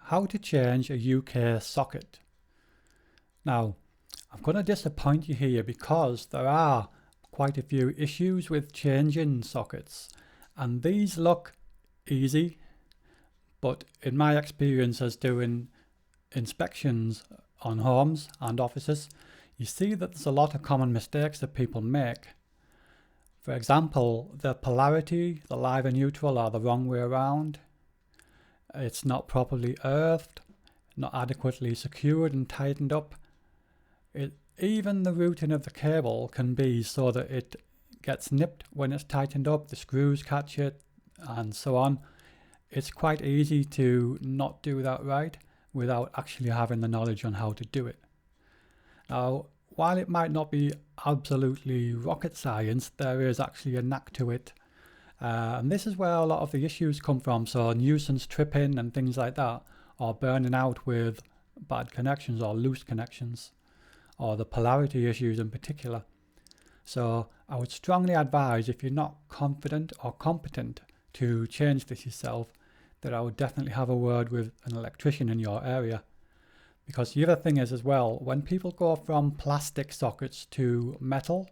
how to change a UK socket. Now, I'm going to disappoint you here because there are quite a few issues with changing sockets, and these look easy, but in my experience as doing inspections on homes and offices, you see that there's a lot of common mistakes that people make. For example, the polarity, the live and neutral, are the wrong way around. It's not properly earthed, not adequately secured and tightened up. Even the routing of the cable can be so that it gets nipped when it's tightened up, the screws catch it, and so on. It's quite easy to not do that right without actually having the knowledge on how to do it. Now, while it might not be absolutely rocket science, there is actually a knack to it. And this is where a lot of the issues come from. So nuisance tripping and things like that, or burning out with bad connections or loose connections, or the polarity issues in particular. So I would strongly advise, if you're not confident or competent to change this yourself, that I would definitely have a word with an electrician in your area. Because the other thing is as well, when people go from plastic sockets to metal,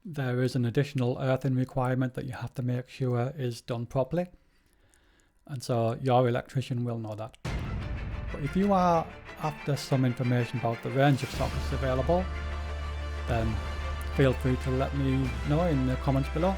there is an additional earthing requirement that you have to make sure is done properly. And so your electrician will know that. But if you are after some information about the range of sockets available, then feel free to let me know in the comments below.